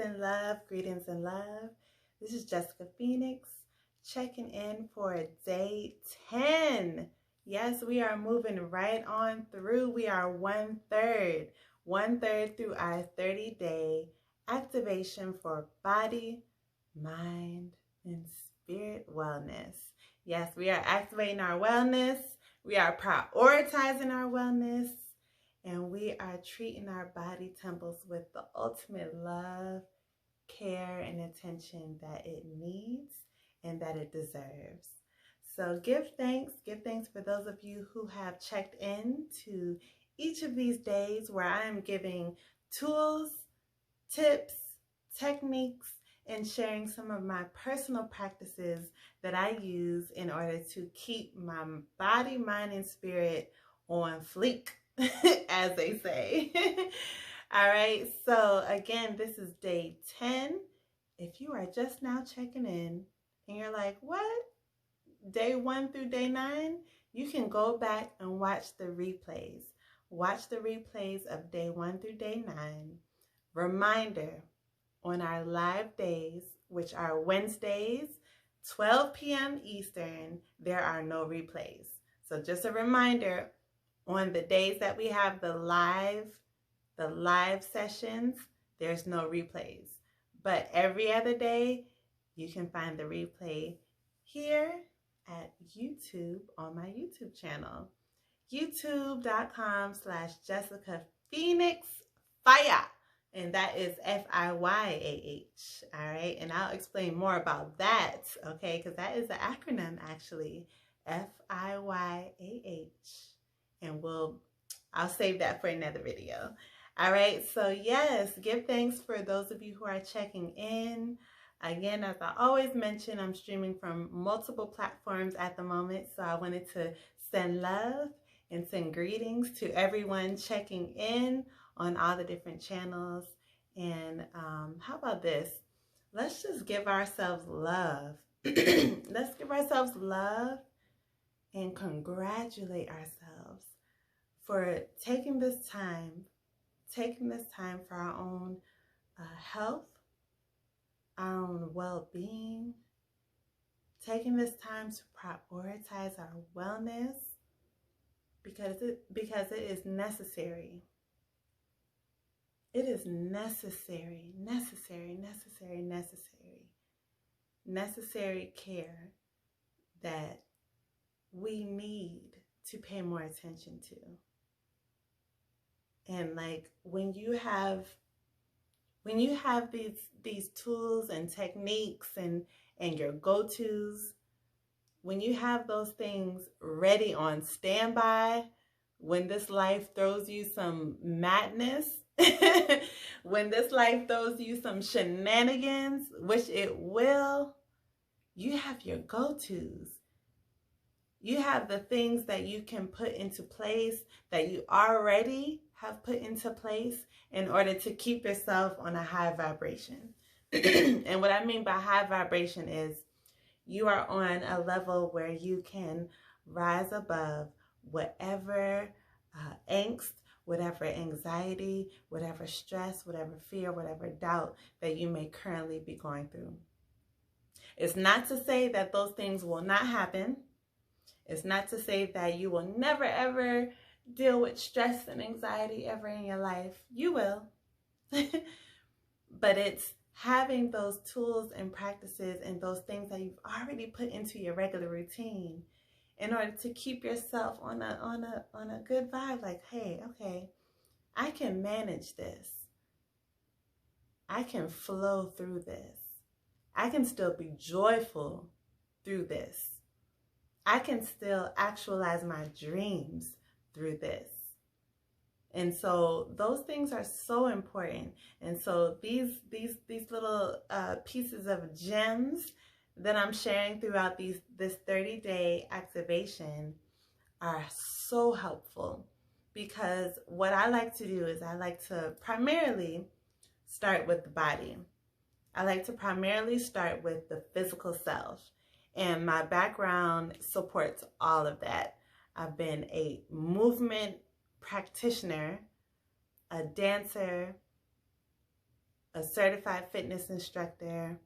and love, greetings and love. This is Jessica Phoenix checking in for day 10. Yes, we are moving right on through. We are one third through our 30-day activation for body, mind, and spirit wellness. Yes, we are activating our wellness. We are prioritizing our wellness. And we are treating our body temples with the ultimate love, care, and attention that it needs and that it deserves. So give thanks for those of you who have checked in to each of these days where I am giving tools, tips, techniques, and sharing some of my personal practices that I use in order to keep my body, mind, and spirit on fleek, as they say. All right, so again, this is day 10. If you are just now checking in and you're like, what? Day 1 through day 9? You can go back and watch the replays. Watch the replays of day 1 through day 9. Reminder, on our live days, which are Wednesdays, 12 p.m. Eastern, there are no replays. So just a reminder, on the days that we have the live sessions, there's no replays. But every other day, you can find the replay here at YouTube on my YouTube channel. YouTube.com/Jessica Phoenix FIYAH. And that is FIYAH. All right. And I'll explain more about that. Okay. Because that is the acronym actually. FIYAH. And I'll save that for another video. All right. So yes, give thanks for those of you who are checking in. Again, as I always mention, I'm streaming from multiple platforms at the moment. So I wanted to send love and send greetings to everyone checking in on all the different channels. And how about this? Let's just give ourselves love. Let's give ourselves love and congratulate ourselves for taking this time for our own health, our own well-being, taking this time to prioritize our wellness because it is necessary. It is necessary care that we need to pay more attention to. And like when you have these tools and techniques and your go-tos, when you have those things ready on standby, when this life throws you some madness, when this life throws you some shenanigans, which it will, you have your go-tos. You have the things that you can put into place that you already have put into place in order to keep yourself on a high vibration. And what I mean by high vibration is you are on a level where you can rise above whatever angst, whatever anxiety, whatever stress, whatever fear, whatever doubt that you may currently be going through. It's not to say that those things will not happen. It's not to say that you will never, ever deal with stress and anxiety ever in your life. You will. But it's having those tools and practices and those things that you've already put into your regular routine in order to keep yourself on a good vibe. Like, hey, okay, I can manage this. I can flow through this. I can still be joyful through this. I can still actualize my dreams through this. And so those things are so important. And so these little pieces of gems that I'm sharing throughout this 30-day activation are so helpful, because what I like to do is I like to primarily start with the body. I like to primarily start with the physical self. And my background supports all of that. I've been a movement practitioner, a dancer, a certified fitness instructor,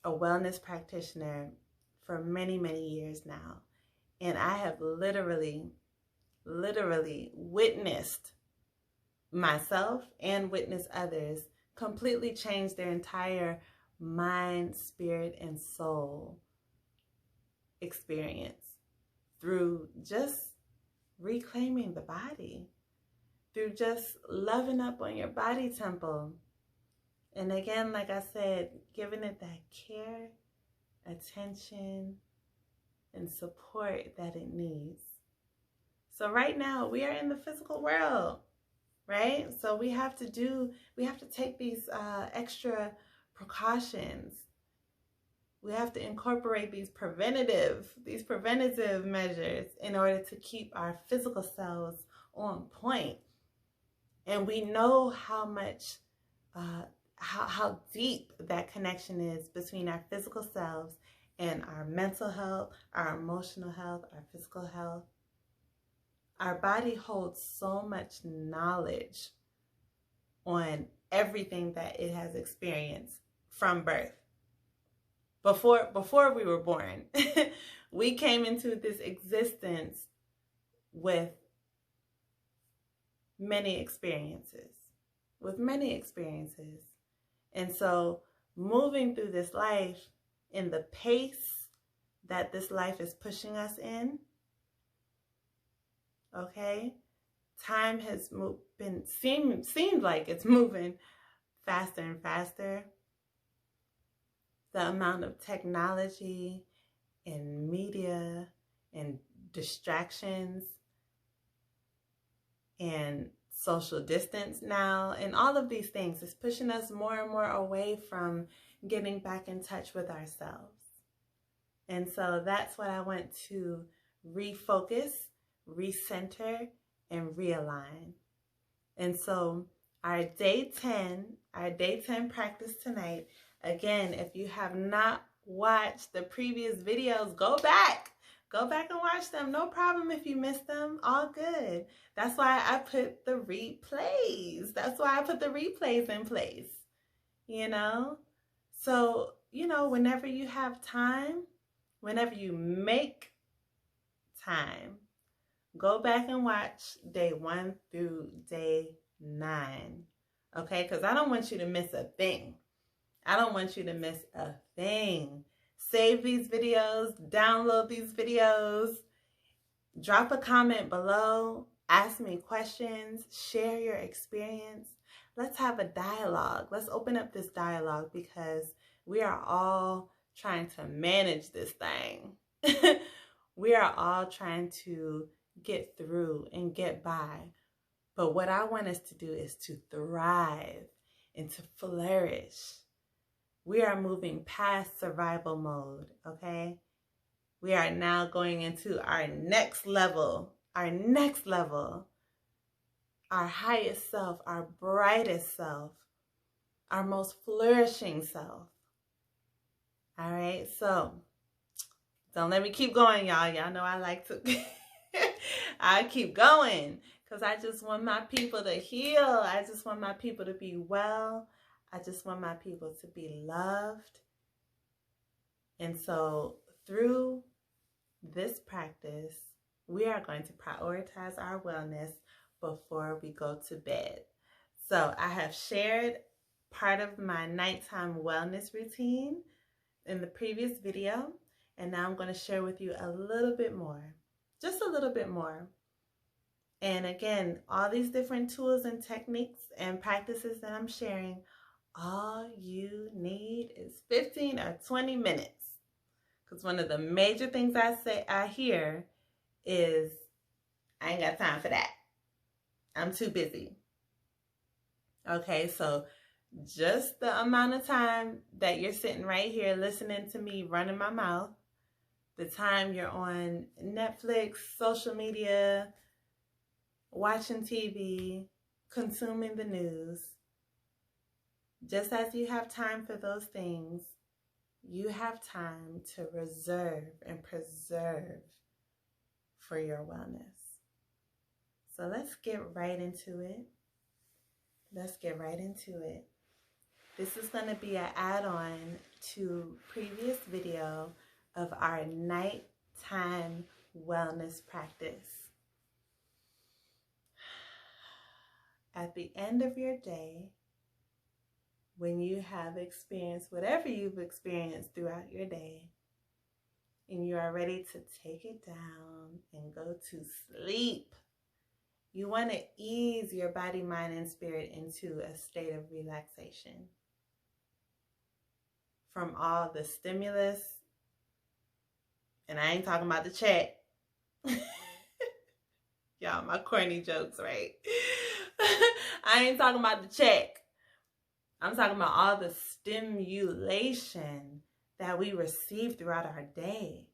a wellness practitioner for many, many years now. And I have literally witnessed myself and witnessed others completely change their entire mind, spirit, and soul experience through just reclaiming the body, through just loving up on your body temple. And again, like I said, giving it that care, attention, and support that it needs. So right now we are in the physical world, right? So we have to take these extra precautions. We have to incorporate these preventative measures in order to keep our physical selves on point. And we know how much, how deep that connection is between our physical selves and our mental health, our emotional health, our physical health. Our body holds so much knowledge on everything that it has experienced from birth. Before we were born, we came into this existence with many experiences. And so moving through this life in the pace that this life is pushing us in, okay, time has seemed like it's moving faster and faster. The amount of technology and media and distractions and social distance now, and all of these things is pushing us more and more away from getting back in touch with ourselves. And so that's what I want to refocus, recenter, and realign. And so our day 10 practice tonight, again, if you have not watched the previous videos, go back and watch them. No problem if you missed them, all good. That's why I put the replays. In place, you know? So, you know, whenever you have time, whenever you make time, go back and watch day 1 through day 9, okay? Because I don't want you to miss a thing. Save these videos, download these videos, drop a comment below, ask me questions, share your experience. Let's have a dialogue. Let's open up this dialogue because we are all trying to manage this thing. We are all trying to get through and get by. But what I want us to do is to thrive and to flourish. We are moving past survival mode, okay? We are now going into our next level, our highest self, our brightest self, our most flourishing self. All right, so don't let me keep going, y'all. Y'all know I like to, I keep going because I just want my people to heal. I just want my people to be well. I just want my people to be loved. And so through this practice, we are going to prioritize our wellness before we go to bed. So I have shared part of my nighttime wellness routine in the previous video. And now I'm going to share with you a little bit more, just a little bit more. And again, all these different tools and techniques and practices that I'm sharing, all you need is 15 or 20 minutes. Because one of the major things I hear is, I ain't got time for that. I'm too busy. Okay, so just the amount of time that you're sitting right here listening to me running my mouth, the time you're on Netflix, social media, watching TV, consuming the news, just as you have time for those things, you have time to reserve and preserve for your wellness. So let's get right into it. This is going to be an add-on to previous video of our nighttime wellness practice. At the end of your day, when you have experienced whatever you've experienced throughout your day, and you are ready to take it down and go to sleep, you want to ease your body, mind, and spirit into a state of relaxation from all the stimulus. And I ain't talking about the check. Y'all, my corny jokes, right? I ain't talking about the check. I'm talking about all the stimulation that we receive throughout our day.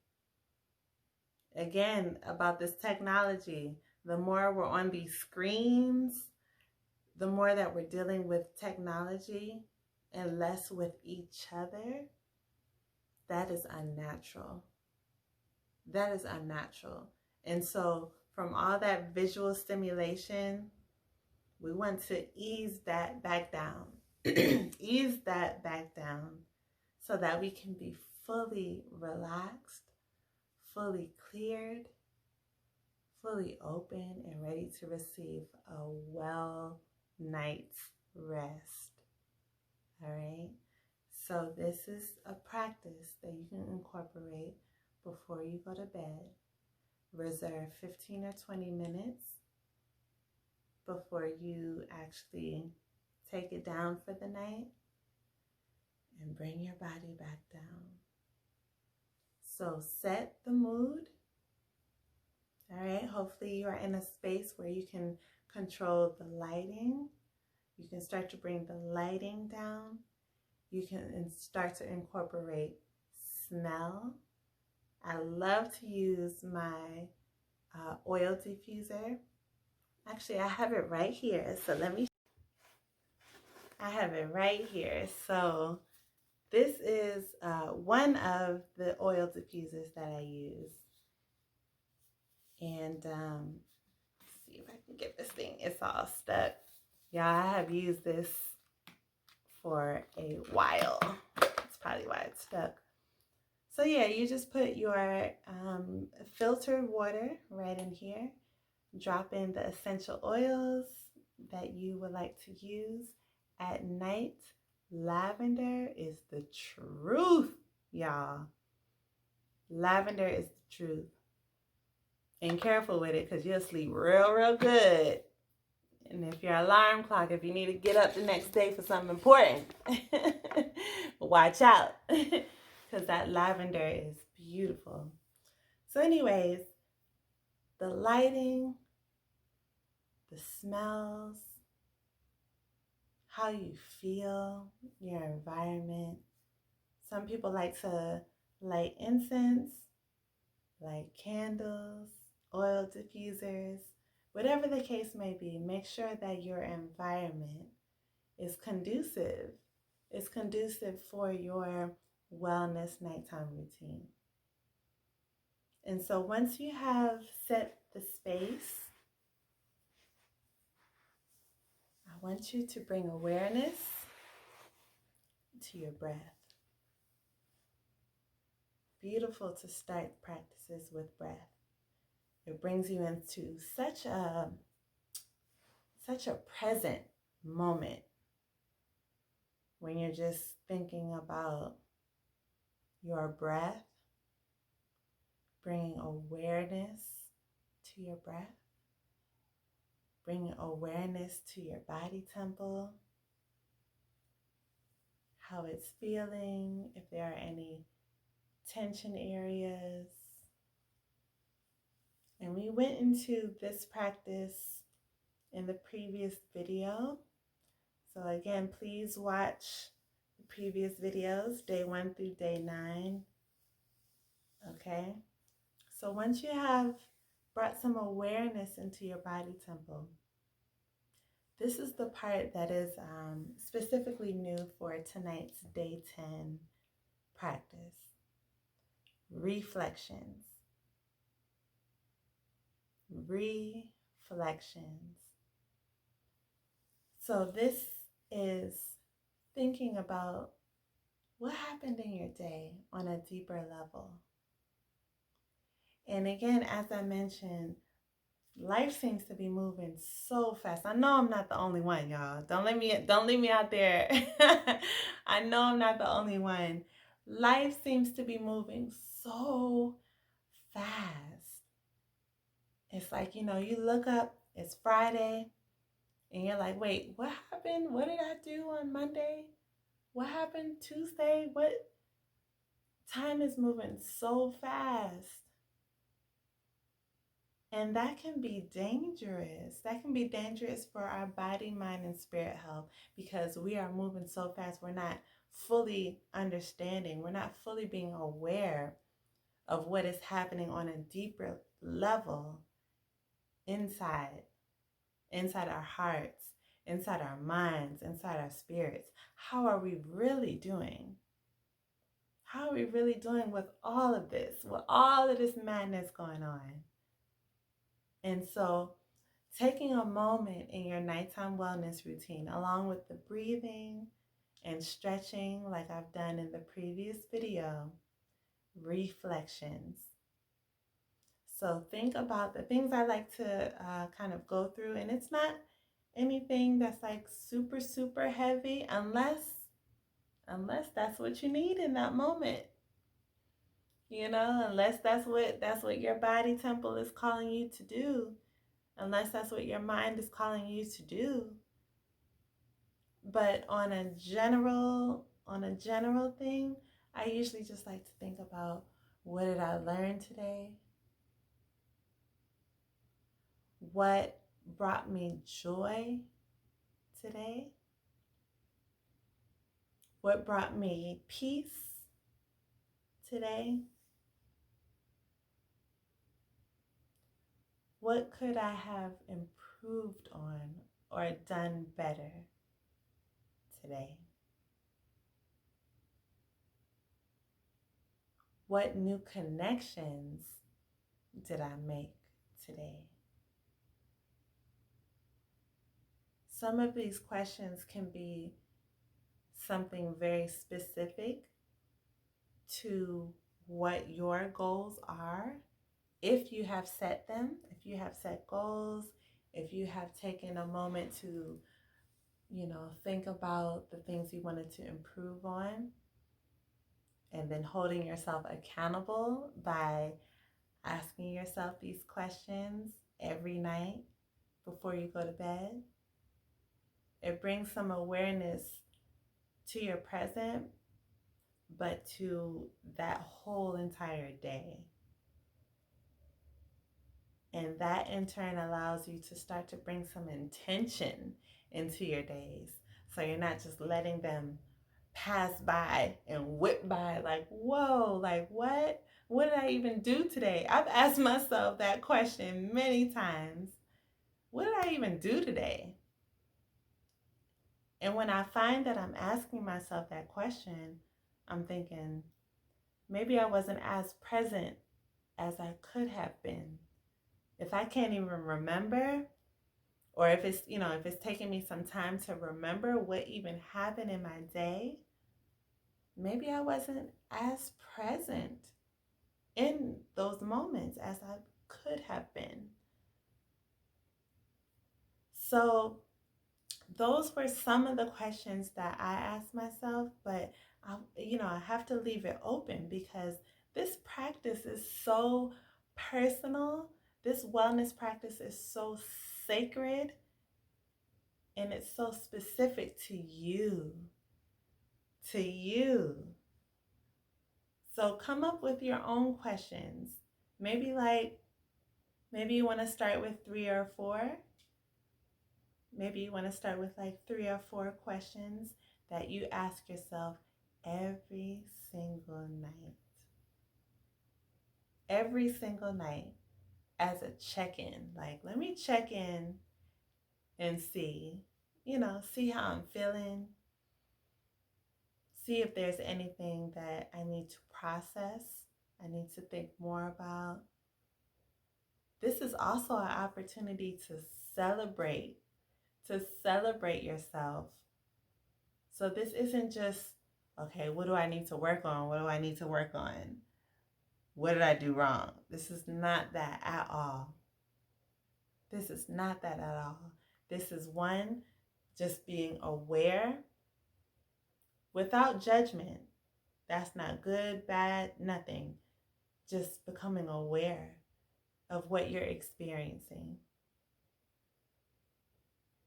Again, about this technology, the more we're on these screens, the more that we're dealing with technology and less with each other. That is unnatural. That is unnatural. And so from all that visual stimulation, we want to ease that back down. Ease that back down so that we can be fully relaxed, fully cleared, fully open, and ready to receive a well night's rest. All right? So this is a practice that you can incorporate before you go to bed. Reserve 15 or 20 minutes before you actually take it down for the night, and bring your body back down. So set the mood. All right, hopefully you are in a space where you can control the lighting. You can start to bring the lighting down. You can start to incorporate smell. I love to use my oil diffuser. Actually, I have it right here. So I have it right here. So this is one of the oil diffusers that I use. And let's see if I can get this thing. It's all stuck. Y'all, I have used this for a while. That's probably why it's stuck. So yeah, you just put your filtered water right in here. Drop in the essential oils that you would like to use. At night, lavender is the truth, y'all. Lavender is the truth. And careful with it, because you'll sleep real good. And if your alarm clock, if you need to get up the next day for something important, watch out, because that lavender is beautiful. So anyways, the lighting, the smells, how you feel, your environment. Some people like to light incense, light candles, oil diffusers, whatever the case may be. Make sure that your environment is conducive. It's conducive for your wellness nighttime routine. And so once you have set the space, I want you to bring awareness to your breath. Beautiful to start practices with breath. It brings you into such a present moment when you're just thinking about your breath, bringing awareness to your breath, bringing awareness to your body temple, how it's feeling, if there are any tension areas. And we went into this practice in the previous video. So again, please watch the previous videos, day 1 through day 9. Okay? So once you have brought some awareness into your body temple, this is the part that is specifically new for tonight's day 10 practice. Reflections. Reflections. So this is thinking about what happened in your day on a deeper level. And again, as I mentioned, life seems to be moving so fast. I know I'm not the only one, y'all. Don't leave me out there. I know I'm not the only one. Life seems to be moving so fast. It's like, you look up, it's Friday, and you're like, wait, what happened? What did I do on Monday? What happened Tuesday? What? Time is moving so fast. And that can be dangerous. That can be dangerous for our body, mind, and spirit health, because we are moving so fast. We're not fully understanding. We're not fully being aware of what is happening on a deeper level inside our hearts, inside our minds, inside our spirits. How are we really doing? How are we really doing with all of this, with all of this madness going on? And so taking a moment in your nighttime wellness routine, along with the breathing and stretching like I've done in the previous video, reflections. So think about the things I like to kind of go through, and it's not anything that's like super, super heavy unless that's what you need in that moment. Unless that's what your body temple is calling you to do, unless that's what your mind is calling you to do. But on a general thing, I usually just like to think about, what did I learn today? What brought me joy today? What brought me peace today? What could I have improved on or done better today? What new connections did I make today? Some of these questions can be something very specific to what your goals are. If you have set them, if you have set goals, if you have taken a moment to, think about the things you wanted to improve on, and then holding yourself accountable by asking yourself these questions every night before you go to bed. It brings some awareness to your present, but to that whole entire day. And that in turn allows you to start to bring some intention into your days. So you're not just letting them pass by and whip by like, whoa, like what? What did I even do today? I've asked myself that question many times. What did I even do today? And when I find that I'm asking myself that question, I'm thinking, maybe I wasn't as present as I could have been. If I can't even remember, or if it's taking me some time to remember what even happened in my day, maybe I wasn't as present in those moments as I could have been. So those were some of the questions that I asked myself, but I have to leave it open because this practice is so personal. This wellness practice is so sacred, and it's so specific to you. To you. So come up with your own questions. Maybe you want to start with 3 or 4. Maybe you want to start with like 3 or 4 questions that you ask yourself every single night. Every single night as a check-in. Like, let me check in and see how I'm feeling. See if there's anything that I need to process, I need to think more about. This is also an opportunity to celebrate yourself. So this isn't just, okay, what do I need to work on? What do I need to work on? What did I do wrong? This is not that at all. This is not that at all. This is one, just being aware without judgment. That's not good, bad, nothing. Just becoming aware of what you're experiencing.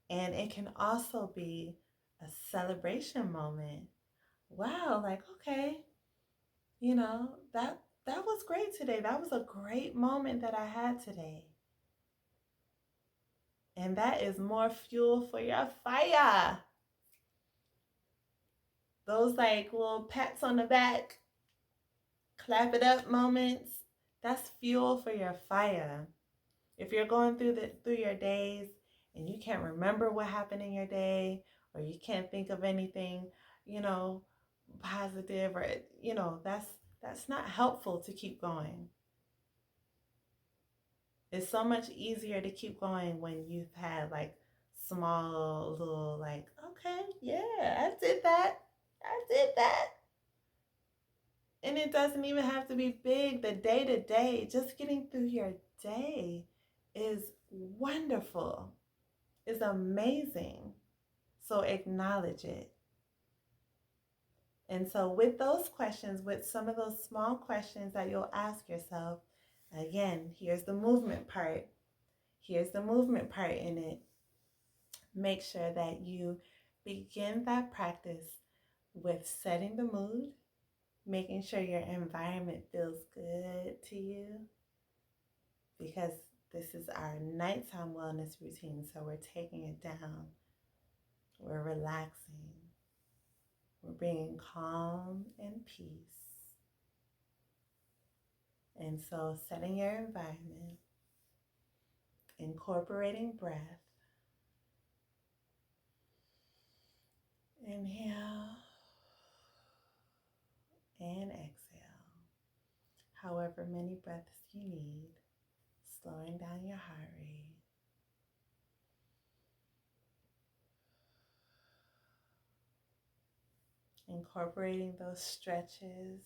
And it can also be a celebration moment. Wow, like, okay, that was great today. That was a great moment that I had today. And that is more fuel for your fire. Those like little pats on the back, clap it up moments, that's fuel for your fire. If you're going through your days and you can't remember what happened in your day, or you can't think of anything, positive, or that's not helpful to keep going. It's so much easier to keep going when you've had like small little like, okay, yeah, I did that. And it doesn't even have to be big. The day to day, just getting through your day is wonderful. It's amazing. So acknowledge it. And so with those questions, with some of those small questions that you'll ask yourself, again, here's the movement part. Here's the movement part in it. Make sure that you begin that practice with setting the mood, making sure your environment feels good to you, because this is our nighttime wellness routine, so we're taking it down. We're relaxing. We're bringing calm and peace. And so setting your environment, incorporating breath. Inhale and exhale. However many breaths you need, slowing down your heart rate. Incorporating those stretches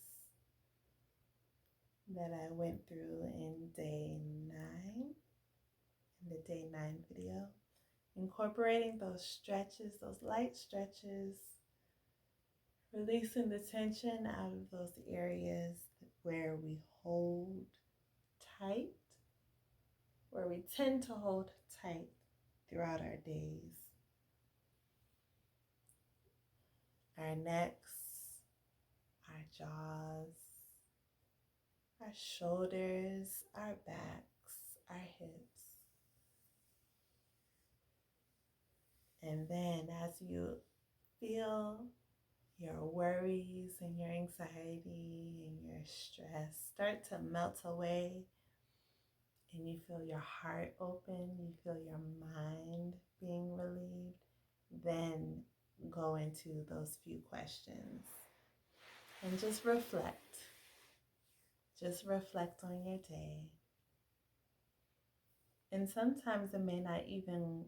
that I went through in day 9, in the day 9 video. Incorporating those stretches, those light stretches, releasing the tension out of those areas where we hold tight, where we tend to hold tight throughout our days. Our necks, our jaws, our shoulders, our backs, our hips. And then as you feel your worries and your anxiety and your stress start to melt away, and you feel your heart open, you feel your mind being relieved, then go into those few questions and just reflect. Just reflect on your day. And sometimes it may not even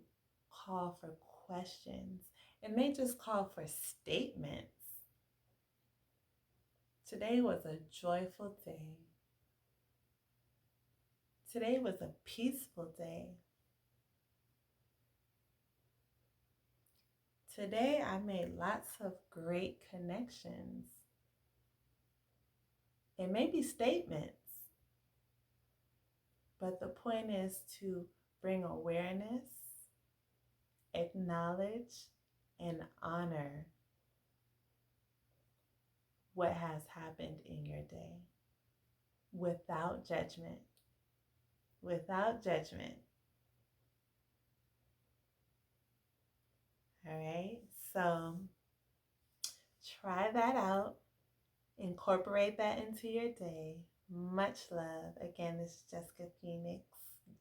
call for questions. It may just call for statements. Today was a joyful day. Today was a peaceful day. Today I made lots of great connections. It may be statements, but the point is to bring awareness, acknowledge, and honor what has happened in your day without judgment. Without judgment. All right, so try that out. Incorporate that into your day. Much love. Again, this is Jessica Phoenix.